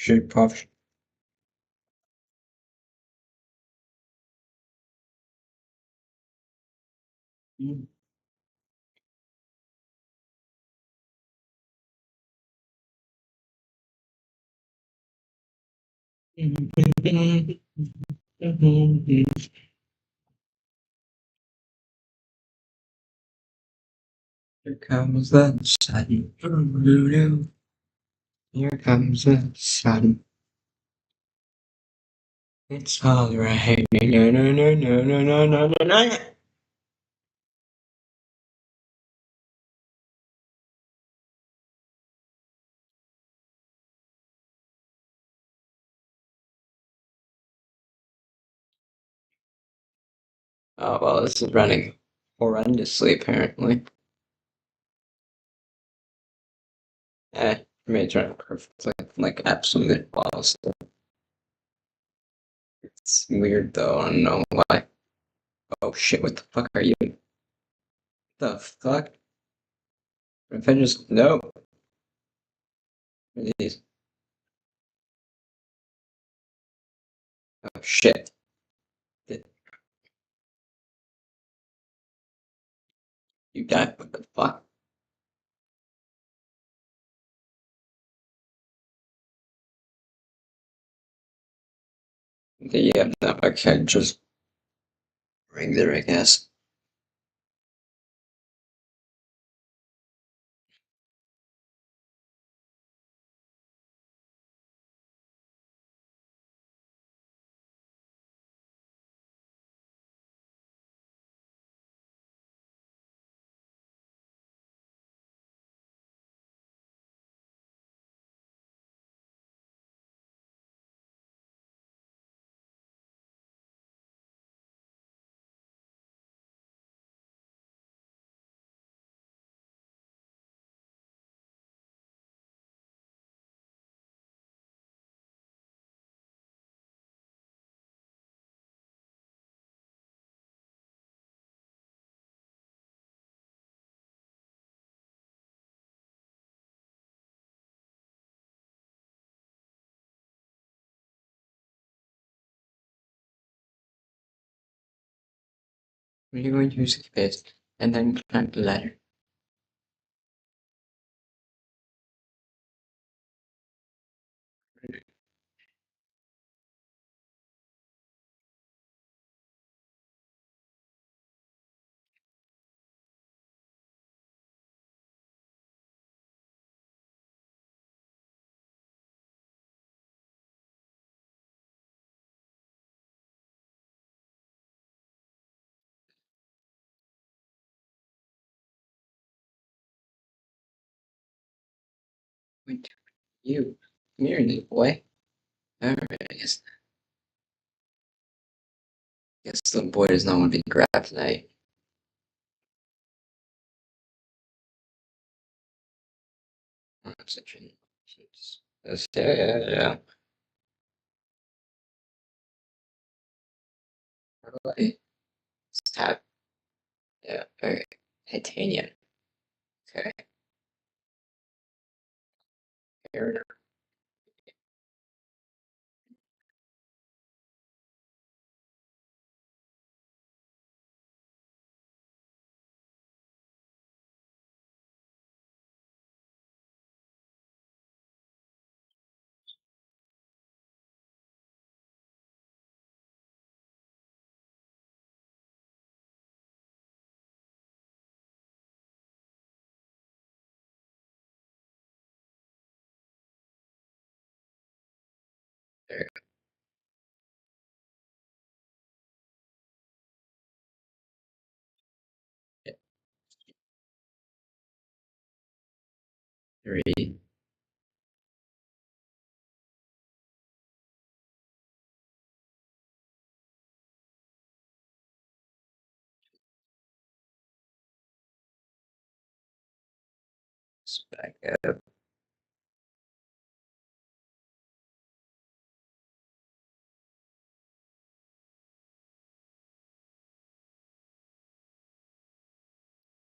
Shit, puff. Here comes the sun. Here comes the sun. It's alright. No, no, no, no, no, no, no, no, no. Oh, well, this is running horrendously, apparently. I made it run perfectly, like absolutely flawless. It's weird though, I don't know why. Oh shit, what the fuck are you? The fuck? If I just, no. These. Oh shit. You died, what the fuck? Okay, yeah, no, okay, just regular, I guess. We're going to use space and then climb the ladder. Wait, you. Come here, little boy. Alright, I guess the boy does not want to be grabbed tonight. Oxygen. Yeah, yeah, yeah. Alright. Tap. Yeah, alright. Titanium. Okay. Here. There. Yeah. 3. Back up.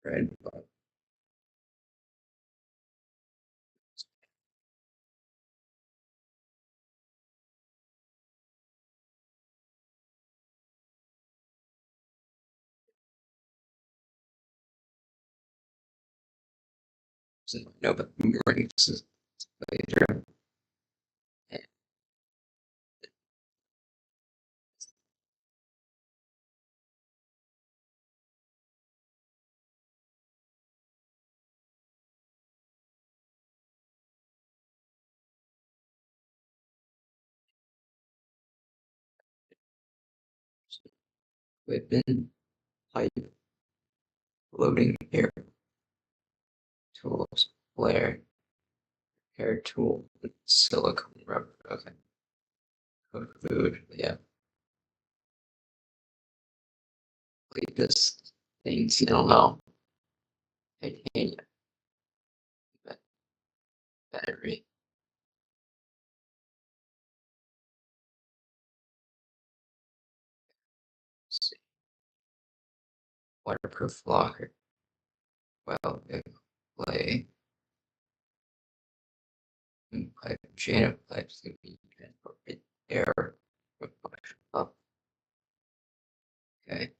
Red. No, but boomerangs is later. Equipment, pipe, loading air tools, flare, hair tool, silicone rubber. Okay. Cook food, yeah. Like this things, I don't know. Titanium, battery, let's see, waterproof locker, well, clay, pipe, chain of pipes can be transported air. Oh, okay.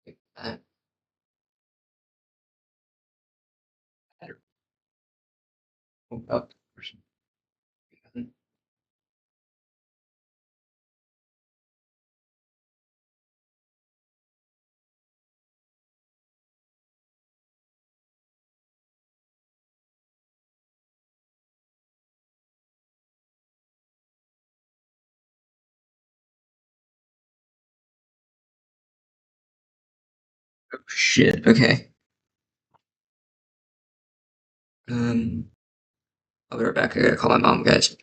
Like that. Battery. Oh, up. Oh, shit. Okay. I'll be right back. I gotta call my mom, guys.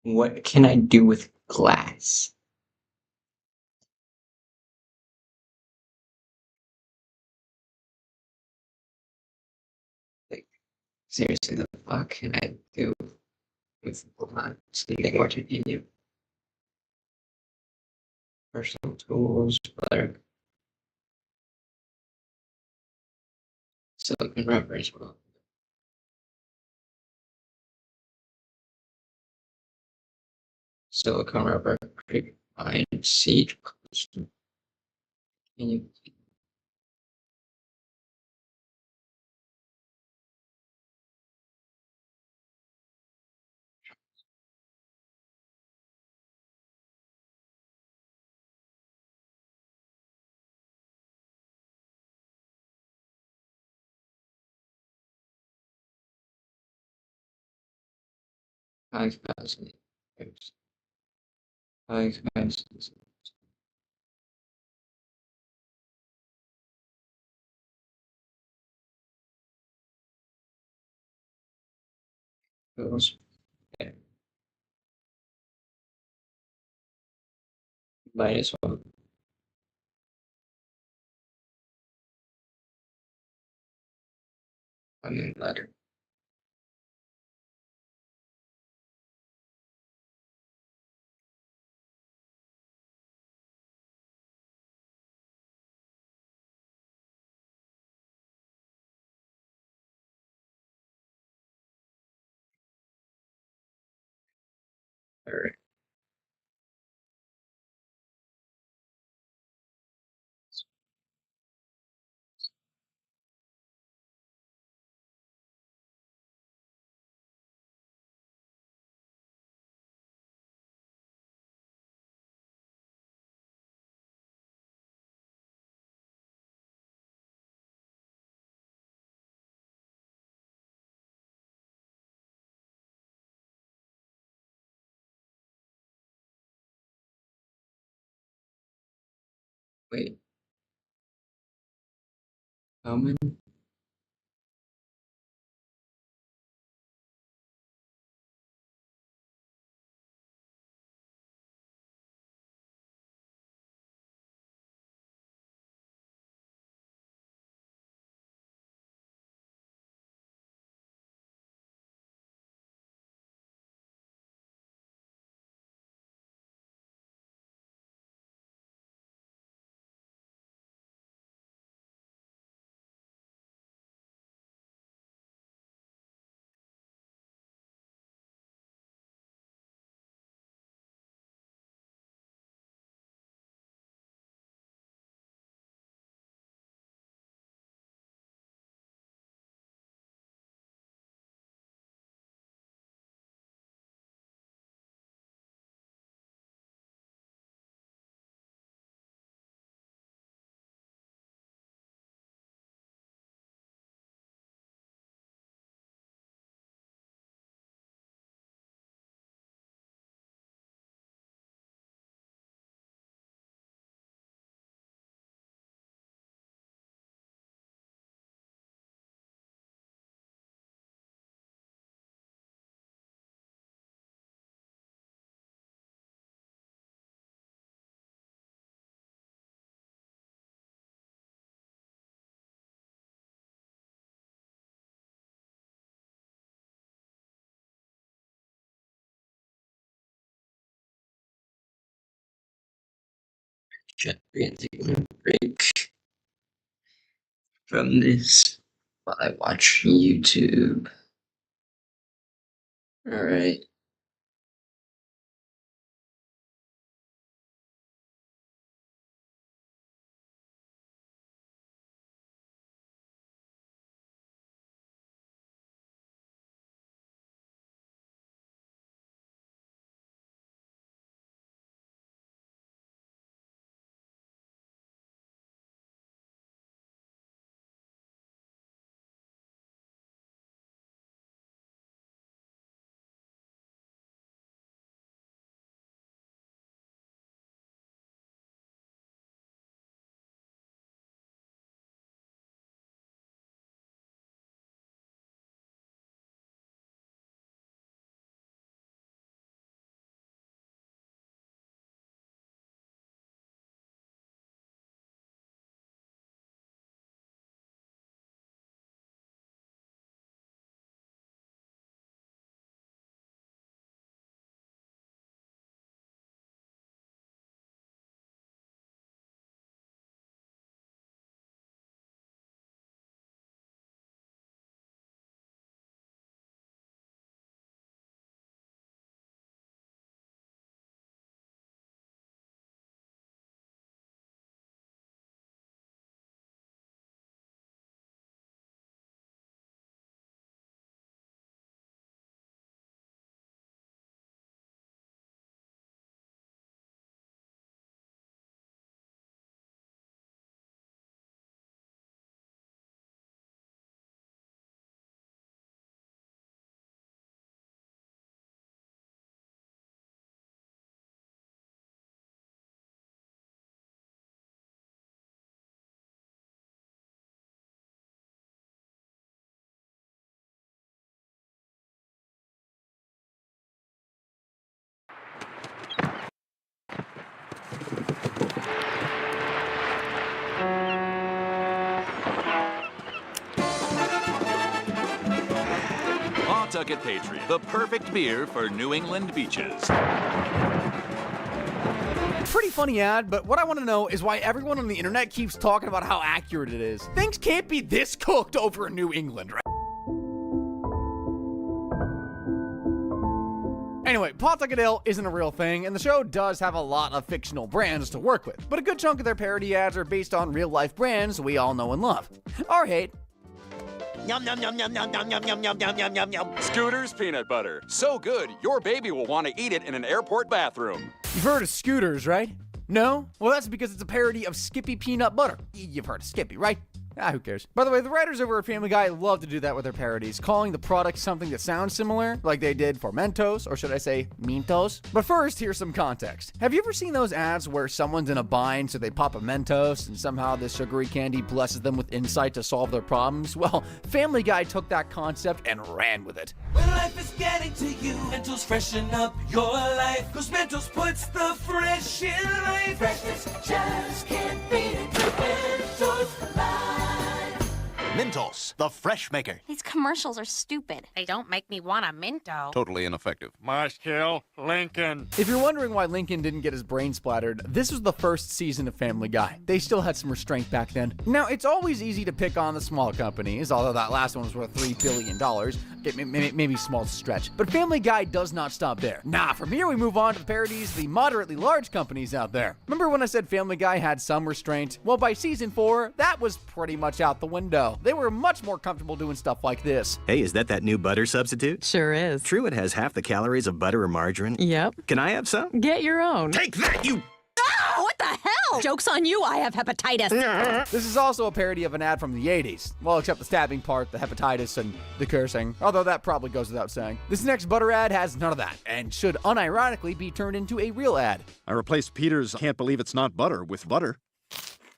What can I do with glass? Like, seriously, the fuck can I do with glass? Something more convenient. Personal tools, butter, silicone rubber as well. Silicone rubber, grapevine, seed, continue. Five thousand. 5,000. Those, yeah, might as well. Onion letter. Or wait, how many? Shit, we're taking a break from this while I watch YouTube. Alright. Pawtucket Patriot, the perfect beer for New England beaches. Pretty funny ad, but what I want to know is why everyone on the internet keeps talking about how accurate it is. Things can't be this cooked over in New England, right? Anyway, Pawtucket Ale isn't a real thing, and the show does have a lot of fictional brands to work with, but a good chunk of their parody ads are based on real-life brands we all know and love. Or hate. Yum, yum, yum, yum, yum, yum, yum, yum, yum, yum, yum, yum, yum. Scooter's peanut butter. So good, your baby will want to eat it in an airport bathroom. You've heard of Scooters, right? No? Well, that's because it's a parody of Skippy Peanut Butter. You've heard of Skippy, right? Who cares? By the way, the writers over at Family Guy love to do that with their parodies, calling the product something that sounds similar, like they did for Mentos, or should I say, Mentos? But first, here's some context. Have you ever seen those ads where someone's in a bind, so they pop a Mentos, and somehow this sugary candy blesses them with insight to solve their problems? Well, Family Guy took that concept and ran with it. When life is getting to you, Mentos freshen up your life. Cause Mentos puts the fresh in life. Freshness just can't beat it. Mentos Live. Mentos, the fresh maker. These commercials are stupid. They don't make me want a Minto. Totally ineffective. Must kill Lincoln. If you're wondering why Lincoln didn't get his brain splattered, this was the first season of Family Guy. They still had some restraint back then. Now, it's always easy to pick on the small companies, although that last one was worth $3 billion. Okay, maybe small stretch. But Family Guy does not stop there. Nah, from here we move on to the parodies of the moderately large companies out there. Remember when I said Family Guy had some restraint? Well, by season 4, that was pretty much out the window. They were much more comfortable doing stuff like this. Hey, is that new butter substitute? Sure is. True, it has half the calories of butter or margarine. Yep. Can I have some? Get your own. Take that, you... Oh, what the hell? Joke's on you, I have hepatitis. This is also a parody of an ad from the 80s. Well, except the stabbing part, the hepatitis, and the cursing. Although that probably goes without saying. This next butter ad has none of that, and should unironically be turned into a real ad. I replaced Peter's "Can't Believe It's Not Butter" with butter.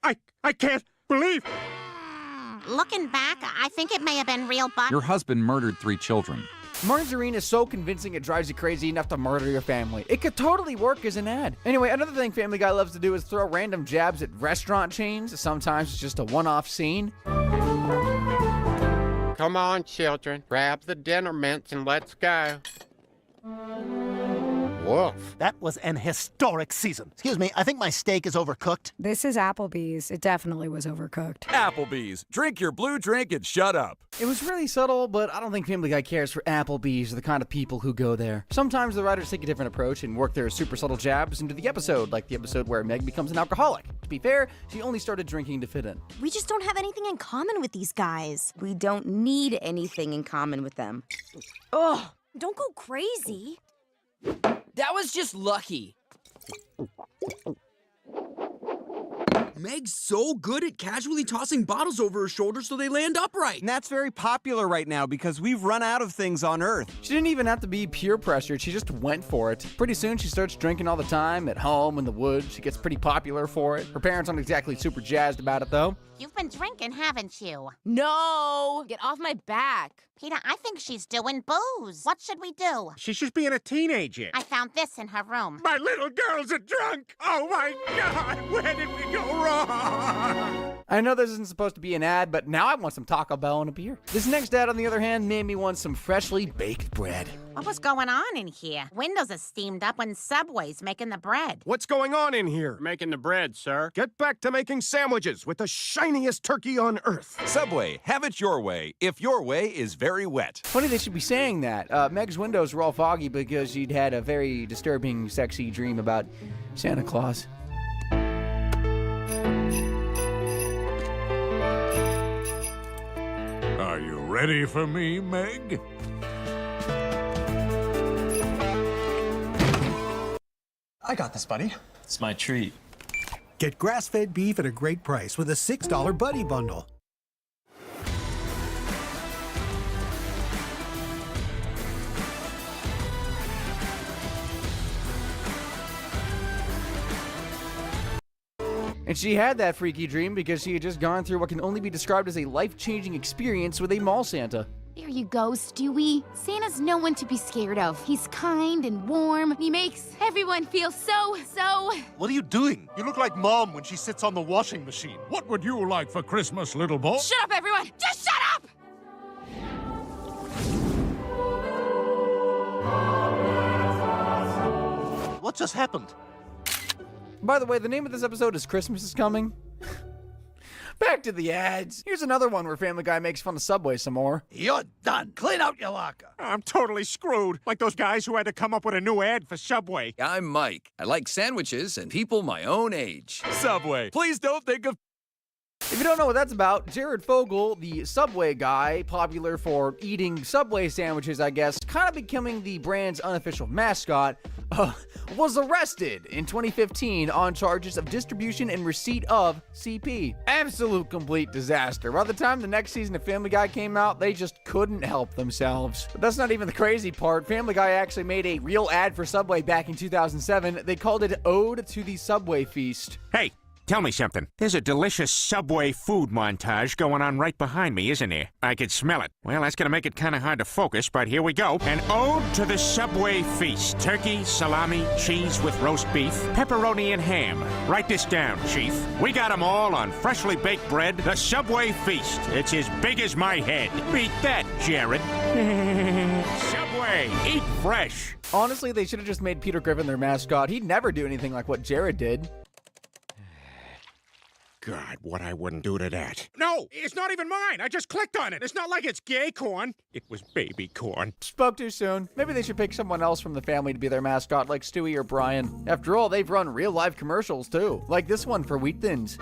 I can't believe... Looking back, I think it may have been real butter. Your husband murdered 3 children. Margarine is so convincing it drives you crazy enough to murder your family. It could totally work as an ad. Anyway, another thing Family Guy loves to do is throw random jabs at restaurant chains. Sometimes it's just a one-off scene. Come on, children. Grab the dinner mints and let's go. Woof. That was an historic season. Excuse me, I think my steak is overcooked. This is Applebee's. It definitely was overcooked. Applebee's. Drink your blue drink and shut up. It was really subtle, but I don't think Family Guy cares for Applebee's or the kind of people who go there. Sometimes the writers take a different approach and work their super subtle jabs into the episode, like the episode where Meg becomes an alcoholic. To be fair, she only started drinking to fit in. We just don't have anything in common with these guys. We don't need anything in common with them. Ugh, don't go crazy. That was just lucky. Meg's so good at casually tossing bottles over her shoulder so they land upright. And that's very popular right now because we've run out of things on Earth. She didn't even have to be peer pressured, she just went for it. Pretty soon she starts drinking all the time, at home, in the woods. She gets pretty popular for it. Her parents aren't exactly super jazzed about it though. You've been drinking, haven't you? No! Get off my back. Peter, I think she's doing booze. What should we do? She's just being a teenager. I found this in her room. My little girl's a drunk! Oh my God! Where did we go wrong? I know this isn't supposed to be an ad, but now I want some Taco Bell and a beer. This next ad, on the other hand, made me want some freshly baked bread. What was going on in here? Windows are steamed up when Subway's making the bread. What's going on in here? Making the bread, sir. Get back to making sandwiches with the shiniest turkey on Earth. Subway, have it your way, if your way is very wet. Funny they should be saying that. Meg's windows were all foggy because she'd had a very disturbing, sexy dream about Santa Claus. Are you ready for me, Meg? I got this, buddy. It's my treat. Get grass-fed beef at a great price with a $6 Buddy Bundle. And she had that freaky dream because she had just gone through what can only be described as a life-changing experience with a mall Santa. There you go, Stewie. Santa's no one to be scared of. He's kind and warm. He makes everyone feel so... What are you doing? You look like Mom when she sits on the washing machine. What would you like for Christmas, little boy? Shut up, everyone! Just shut up! What just happened? By the way, the name of this episode is Christmas is Coming. Back to the ads. Here's another one where Family Guy makes fun of Subway some more. You're done. Clean out your locker. I'm totally screwed. Like those guys who had to come up with a new ad for Subway. I'm Mike. I like sandwiches and people my own age. Subway, please don't think of... If you don't know what that's about, Jared Fogle, the Subway guy, popular for eating Subway sandwiches, I guess, kind of becoming the brand's unofficial mascot, was arrested in 2015 on charges of distribution and receipt of CP. Absolute complete disaster. By the time the next season of Family Guy came out, they just couldn't help themselves. But that's not even the crazy part. Family Guy actually made a real ad for Subway back in 2007. They called it Ode to the Subway Feast. Hey, tell me something. There's a delicious Subway food montage going on right behind me, isn't there? I could smell it. Well, that's gonna make it kind of hard to focus, but here we go. An ode to the Subway feast. Turkey, salami, cheese with roast beef, pepperoni and ham. Write this down, Chief. We got 'em all on freshly baked bread. The Subway feast. It's as big as my head. Beat that, Jared. Subway, eat fresh. Honestly, they should have just made Peter Griffin their mascot. He'd never do anything like what Jared did. God, what I wouldn't do to that. No, it's not even mine. I just clicked on it. It's not like it's gay corn. It was baby corn. Spoke too soon. Maybe they should pick someone else from the family to be their mascot, like Stewie or Brian. After all, they've run real-life commercials, too. Like this one for Wheat Thins.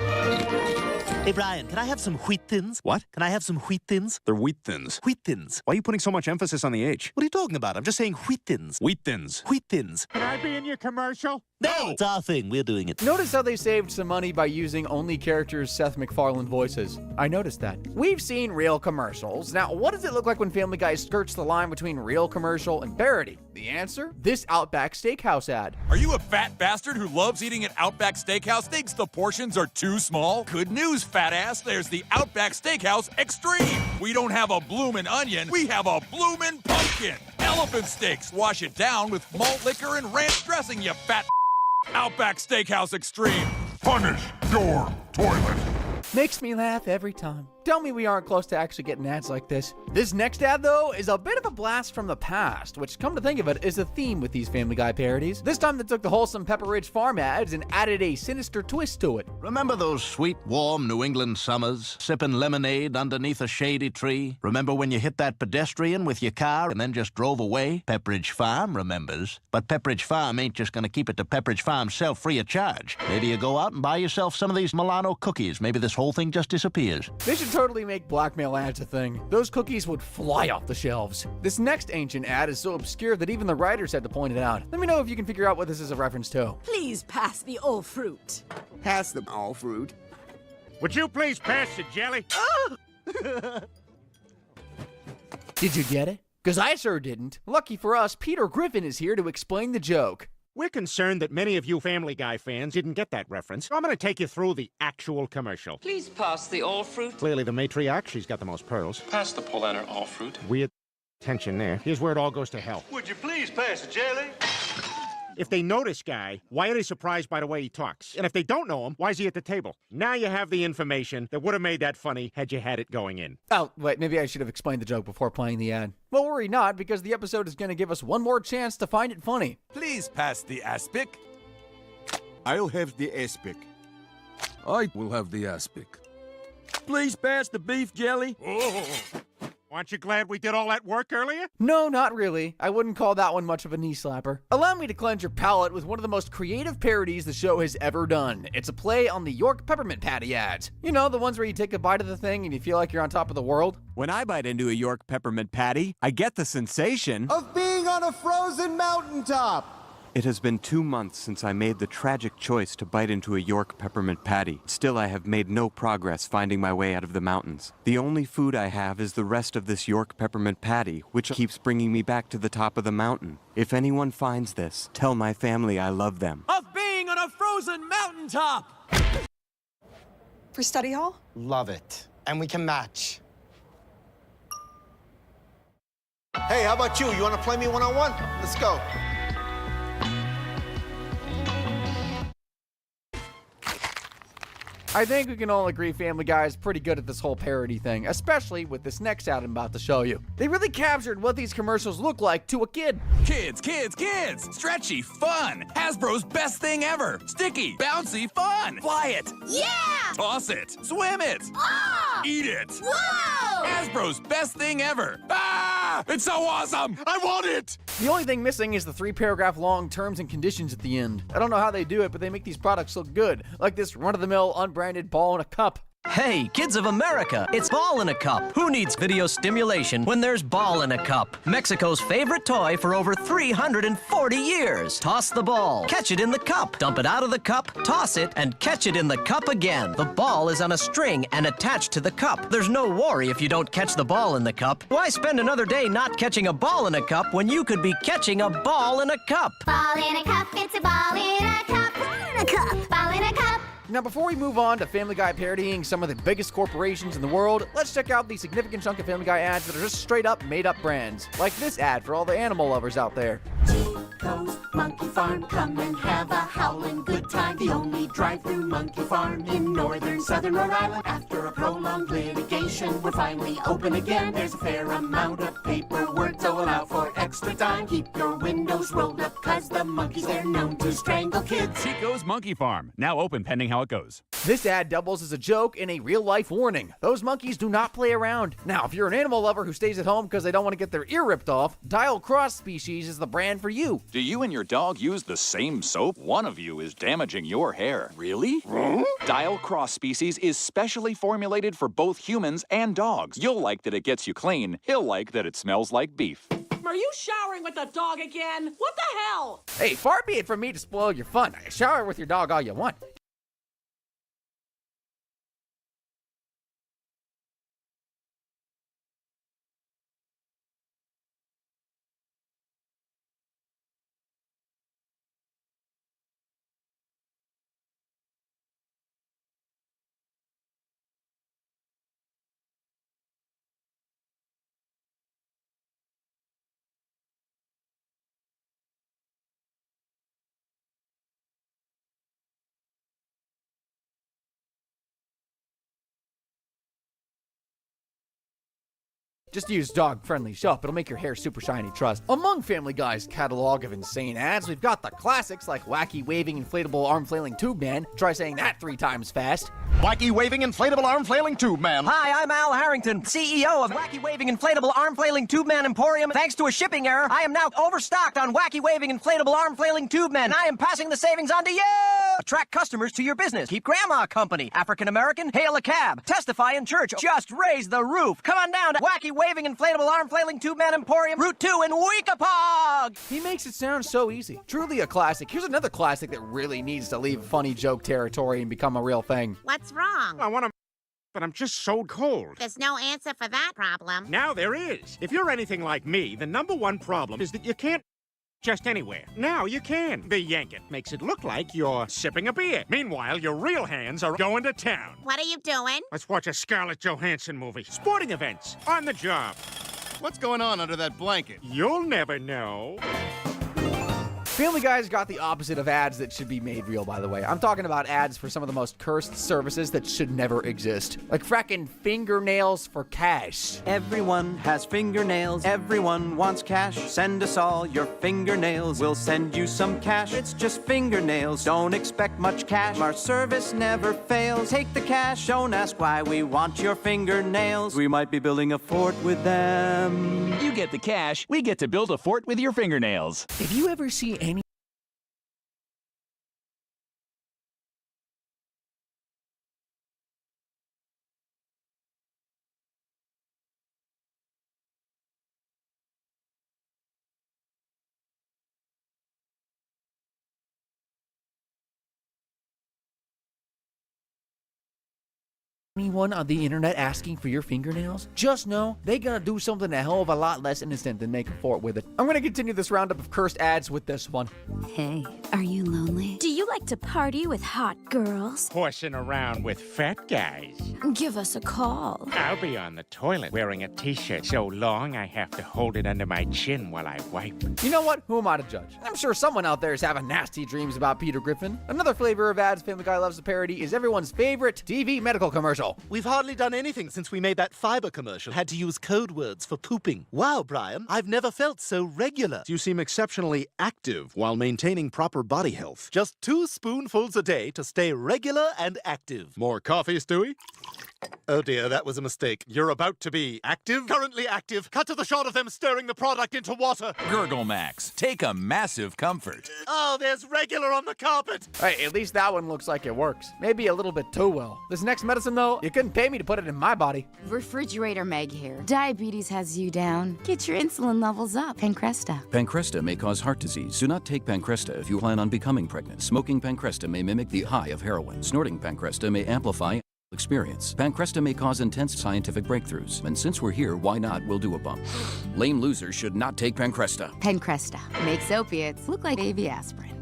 Hey, Brian, can I have some Wheat Thins? What? Can I have some Wheat Thins? They're Wheat Thins. Wheat Thins. Why are you putting so much emphasis on the H? What are you talking about? I'm just saying Wheat Thins. Wheat Thins. Wheat Thins. Can I be in your commercial? No! It's our thing. We're doing it. Notice how they saved some money by using only characters Seth MacFarlane voices. I noticed that. We've seen real commercials. Now, what does it look like when Family Guy skirts the line between real commercial and parody? The answer? This Outback Steakhouse ad. Are you a fat bastard who loves eating at Outback Steakhouse, thinks the portions are too small? Good news, fat ass. There's the Outback Steakhouse Extreme. We don't have a bloomin' onion. We have a bloomin' pumpkin. Elephant steaks. Wash it down with malt liquor and ranch dressing, you fat Outback Steakhouse Extreme. Punish your toilet. Makes me laugh every time. Tell me we aren't close to actually getting ads like this. This next ad, though, is a bit of a blast from the past, which, come to think of it, is a theme with these Family Guy parodies. This time they took the wholesome Pepperidge Farm ads and added a sinister twist to it. Remember those sweet, warm New England summers, sipping lemonade underneath a shady tree? Remember when you hit that pedestrian with your car and then just drove away? Pepperidge Farm remembers. But Pepperidge Farm ain't just gonna keep it to Pepperidge Farm self free of charge. Maybe you go out and buy yourself some of these Milano cookies. Maybe this whole thing just disappears. They should totally make blackmail ads a thing. Those cookies would fly off the shelves. This next ancient ad is so obscure that even the writers had to point it out. Let me know if you can figure out what this is a reference to. Please pass the all fruit. Pass the all fruit. Would you please pass the jelly? Did you get it? Because I sure didn't. Lucky for us, Peter Griffin is here to explain the joke. We're concerned that many of you Family Guy fans didn't get that reference. I'm going to take you through the actual commercial. Please pass the all fruit. Clearly the matriarch, she's got the most pearls. Pass the Polaner all fruit. Weird tension there. Here's where it all goes to hell. Would you please pass the jelly? If they know this guy, why are they surprised by the way he talks? And if they don't know him, why is he at the table? Now you have the information that would have made that funny had you had it going in. Oh, wait, maybe I should have explained the joke before playing the ad. Well, worry not, because the episode is going to give us one more chance to find it funny. Please pass the aspic. I'll have the aspic. I will have the aspic. Please pass the beef jelly. Oh. Aren't you glad we did all that work earlier? No, not really. I wouldn't call that one much of a knee slapper. Allow me to cleanse your palate with one of the most creative parodies the show has ever done. It's a play on the York Peppermint Patty ads. You know, the ones where you take a bite of the thing and you feel like you're on top of the world? When I bite into a York Peppermint Patty, I get the sensation of being on a frozen mountaintop. It has been 2 months since I made the tragic choice to bite into a York Peppermint Patty. Still, I have made no progress finding my way out of the mountains. The only food I have is the rest of this York Peppermint Patty, which keeps bringing me back to the top of the mountain. If anyone finds this, tell my family I love them. Of being on a frozen mountaintop. For study hall? Love it. And we can match. Hey, how about you? You want to play me one-on-one? Let's go. I think we can all agree Family Guy is pretty good at this whole parody thing, especially with this next ad I'm about to show you. They really captured what these commercials look like to a kid. Kids, kids, kids! Stretchy, fun! Hasbro's best thing ever! Sticky, bouncy, fun! Fly it! Yeah! Toss it! Swim it! Ah! Eat it! Whoa! Hasbro's best thing ever! Ah! It's so awesome! I want it! The only thing missing is the 3-paragraph long terms and conditions at the end. I don't know how they do it, but they make these products look good, like this run-of-the-mill unbranded ball in a cup. Hey, kids of America, it's Ball in a Cup. Who needs video stimulation when there's Ball in a Cup? Mexico's favorite toy for over 340 years. Toss the ball, catch it in the cup, dump it out of the cup, toss it, and catch it in the cup again. The ball is on a string and attached to the cup. There's no worry if you don't catch the ball in the cup. Why spend another day not catching a ball in a cup when you could be catching a ball in a cup? Ball in a cup, it's a ball in a cup. Ball in a cup, ball in a cup. Now, before we move on to Family Guy parodying some of the biggest corporations in the world, let's check out the significant chunk of Family Guy ads that are just straight up made up brands. Like this ad for all the animal lovers out there. Chico's Monkey Farm, come and have a howling good time. The only drive-through monkey farm in northern southern Rhode Island. After a prolonged litigation, we're finally open again. There's a fair amount of paperwork, so allow for extra time. Keep your windows rolled up, cause the monkeys, they're known to strangle kids. Chico's Monkey Farm, now open pending how it goes. This ad doubles as a joke and a real-life warning. Those monkeys do not play around. Now, if you're an animal lover who stays at home because they don't want to get their ear ripped off, Dial Cross Species is the brand for you. Do you and your dog use the same soap? One of you is damaging your hair. Really? Dial Cross Species is specially formulated for both humans and dogs. You'll like that it gets you clean. He'll like that it smells like beef. Are you showering with the dog again? What the hell? Hey, far be it from me to spoil your fun. Shower with your dog all you want. Just use dog-friendly soap. It'll make your hair super shiny, trust. Among Family Guy's catalog of insane ads, we've got the classics like Wacky Waving Inflatable Arm Flailing Tube Man. Try saying that 3 times fast. Wacky Waving Inflatable Arm Flailing Tube Man. Hi, I'm Al Harrington, CEO of Wacky Waving Inflatable Arm Flailing Tube Man Emporium. Thanks to a shipping error, I am now overstocked on Wacky Waving Inflatable Arm Flailing Tube Man. I am passing the savings on to you! Attract customers to your business. Keep grandma company. African American, hail a cab. Testify in church. Just raise the roof. Come on down to Wacky Waving Inflatable Arm Flailing Tube Man Emporium, Route 2 in Weekapaug! He makes it sound so easy. Truly a classic. Here's another classic that really needs to leave funny joke territory and become a real thing. What's wrong? I want to, but I'm just so cold. There's no answer for that problem. Now there is. If you're anything like me, the #1 problem is that you can't just anywhere. Now you can. The yank it makes it look like you're sipping a beer. Meanwhile, your real hands are going to town. What are you doing? Let's watch a Scarlett Johansson movie. Sporting events. On the job. What's going on under that blanket? You'll never know. Family Guy's got the opposite of ads that should be made real, by the way. I'm talking about ads for some of the most cursed services that should never exist. Like frackin' fingernails for cash. Everyone has fingernails. Everyone wants cash. Send us all your fingernails. We'll send you some cash. It's just fingernails. Don't expect much cash. Our service never fails. Take the cash. Don't ask why we want your fingernails. We might be building a fort with them. You get the cash, we get to build a fort with your fingernails. If you ever see any anyone on the internet asking for your fingernails, just know they gonna do something a hell of a lot less innocent than making for it with it. I'm gonna continue this roundup of cursed ads with this one. Hey, are you lonely? Do you like to party with hot girls? Horsing around with fat guys. Give us a call. I'll be on the toilet wearing a t-shirt so long I have to hold it under my chin while I wipe. You know what? Who am I to judge? I'm sure someone out there is having nasty dreams about Peter Griffin. Another flavor of ads Family Guy loves to parody is everyone's favorite TV medical commercial. We've hardly done anything since we made that fiber commercial. Had to use code words for pooping. Wow, Brian, I've never felt so regular. You seem exceptionally active while maintaining proper body health. Just 2 spoonfuls a day to stay regular and active. More coffee, Stewie? Oh dear, that was a mistake. You're about to be active? Currently active. Cut to the shot of them stirring the product into water. Gurgle Max. Take a massive comfort. Oh, there's regular on the carpet. Hey, at least that one looks like it works. Maybe a little bit too well. This next medicine, though, you couldn't pay me to put it in my body. Refrigerator Meg here. Diabetes has you down. Get your insulin levels up. Pancresta. Pancresta may cause heart disease. Do not take Pancresta if you plan on becoming pregnant. Smoking Pancresta may mimic the high of heroin. Snorting Pancresta may amplify experience. Pancresta may cause intense scientific breakthroughs. And since we're here, why not? We'll do a bump. Lame losers should not take Pancresta. Pancresta makes opiates look like baby aspirin.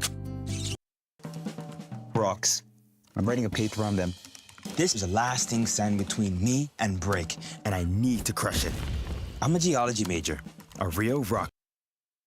Rocks. I'm writing a paper on them. This is a lasting sand between me and break, and I need to crush it. I'm a geology major, a real rock.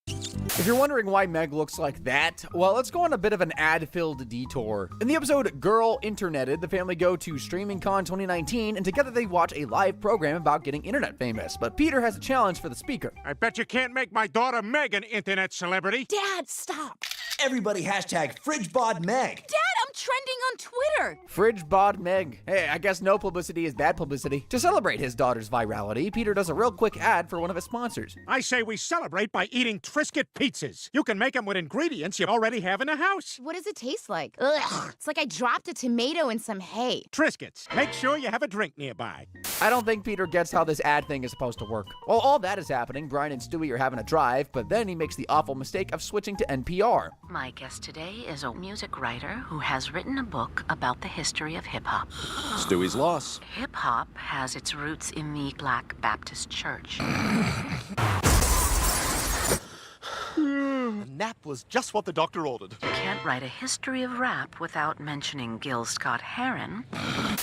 If you're wondering why Meg looks like that, well, let's go on a bit of an ad-filled detour. In the episode Girl Interneted, the family go to StreamingCon 2019, and together they watch a live program about getting internet famous. But Peter has a challenge for the speaker. I bet you can't make my daughter Meg an internet celebrity. Dad, stop. Everybody hashtag FridgeBodMeg. Dad, I'm trending on Twitter. FridgeBod Meg. Hey, I guess no publicity is bad publicity. To celebrate his daughter's virality, Peter does a real quick ad for one of his sponsors. I say we celebrate by eating Triscuit pizzas. You can make them with ingredients you already have in the house. What does it taste like? Ugh, it's like I dropped a tomato in some hay. Triscuits. Make sure you have a drink nearby. I don't think Peter gets how this ad thing is supposed to work. While all that is happening, Brian and Stewie are having a drive, but then he makes the awful mistake of switching to NPR. My guest today is a music writer who has written a book about the history of hip-hop. Stewie's loss. Hip-hop has its roots in the Black Baptist Church. The nap was just what the doctor ordered. You can't write a history of rap without mentioning Gil Scott-Heron.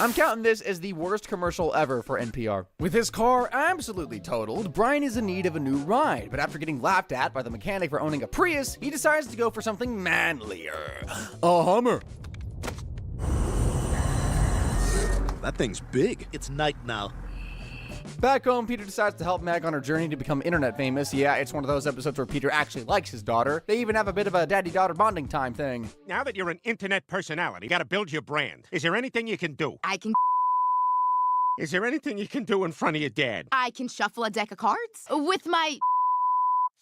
I'm counting this as the worst commercial ever for NPR. With his car absolutely totaled, Brian is in need of a new ride, but after getting laughed at by the mechanic for owning a Prius, he decides to go for something manlier. A Hummer. That thing's big. It's night now. Back home, Peter decides to help Meg on her journey to become internet famous. Yeah, it's one of those episodes where Peter actually likes his daughter. They even have a bit of a daddy-daughter bonding time thing. Now that you're an internet personality, you gotta build your brand. Is there anything you can do? I can... Is there anything you can do in front of your dad? I can shuffle a deck of cards with my...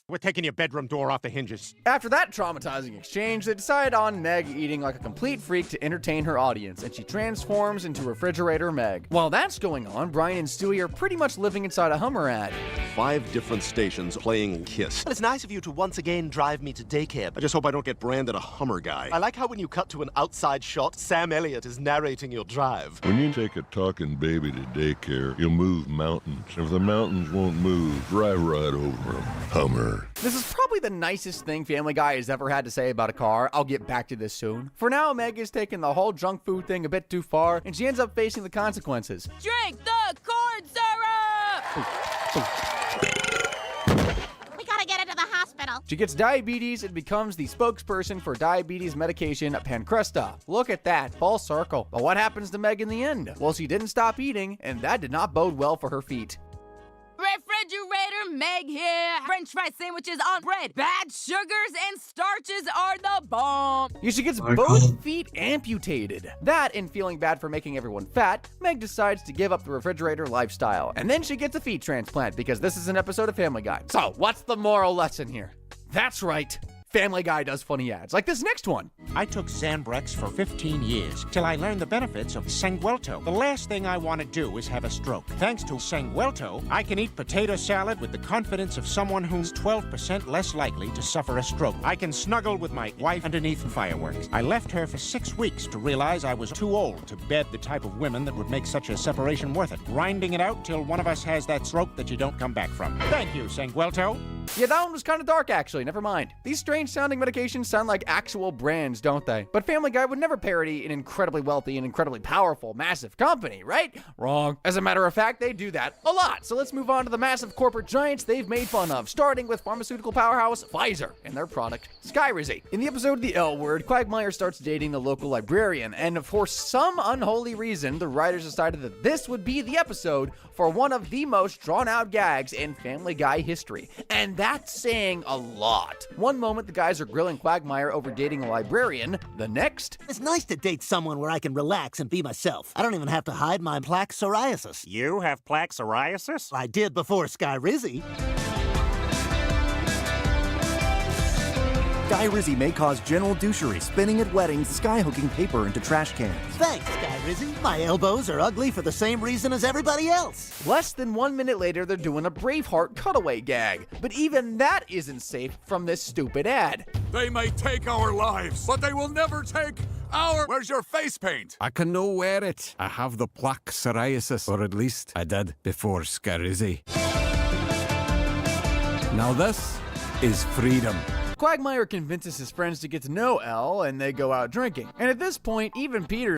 We're taking your bedroom door off the hinges. After that traumatizing exchange, they decide on Meg eating like a complete freak to entertain her audience, and she transforms into Refrigerator Meg. While that's going on, Brian and Stewie are pretty much living inside a Hummer ad. 5 different stations playing Kiss. Well, it's nice of you to once again drive me to daycare. I just hope I don't get branded a Hummer guy. I like how when you cut to an outside shot, Sam Elliott is narrating your drive. When you take a talking baby to daycare, you'll move mountains. If the mountains won't move, drive right over them. Hummer. This is probably the nicest thing Family Guy has ever had to say about a car. I'll get back to this soon. For now, Meg is taking the whole junk food thing a bit too far, and she ends up facing the consequences. Drink the corn syrup! We gotta get her to the hospital. She gets diabetes and becomes the spokesperson for diabetes medication Pancresta. Look at that, full circle. But what happens to Meg in the end? Well, she didn't stop eating, and that did not bode well for her feet. Refrigerator Meg here. French fry sandwiches on bread. Bad sugars and starches are the bomb. She gets both feet amputated. That, and feeling bad for making everyone fat, Meg decides to give up the refrigerator lifestyle. And then she gets a feet transplant because this is an episode of Family Guy. So, what's the moral lesson here? That's right. Family Guy does funny ads, like this next one. I took Zambrex for 15 years, till I learned the benefits of Sanguelto. The last thing I want to do is have a stroke. Thanks to Sanguelto, I can eat potato salad with the confidence of someone who's 12% less likely to suffer a stroke. I can snuggle with my wife underneath the fireworks. I left her for 6 weeks to realize I was too old to bed the type of women that would make such a separation worth it. Grinding it out till one of us has that stroke that you don't come back from. Thank you, Sanguelto. Yeah, that one was kind of dark, actually. Never mind. These strange-sounding medications sound like actual brands, don't they? But Family Guy would never parody an incredibly wealthy and incredibly powerful, massive company, right? Wrong. As a matter of fact, they do that a lot. So let's move on to the massive corporate giants they've made fun of, starting with pharmaceutical powerhouse Pfizer and their product, Skyrizi. In the episode The L Word, Quagmire starts dating the local librarian, and for some unholy reason, the writers decided that this would be the episode for one of the most drawn-out gags in Family Guy history. And that's saying a lot. One moment, the guys are grilling Quagmire over dating a librarian. The next... It's nice to date someone where I can relax and be myself. I don't even have to hide my plaque psoriasis. You have plaque psoriasis? I did before Skyrizi. Skyrizi may cause general douchery, spinning at weddings, skyhooking paper into trash cans. Thanks, Skyrizi. My elbows are ugly for the same reason as everybody else. Less than 1 minute later, they're doing a Braveheart cutaway gag. But even that isn't safe from this stupid ad. They may take our lives, but they will never take our... Where's your face paint? I can no wear it. I have the plaque psoriasis, or at least I did before Skyrizi. Now this is freedom. Quagmire convinces his friends to get to know Elle, and they go out drinking. And at this point, even Peter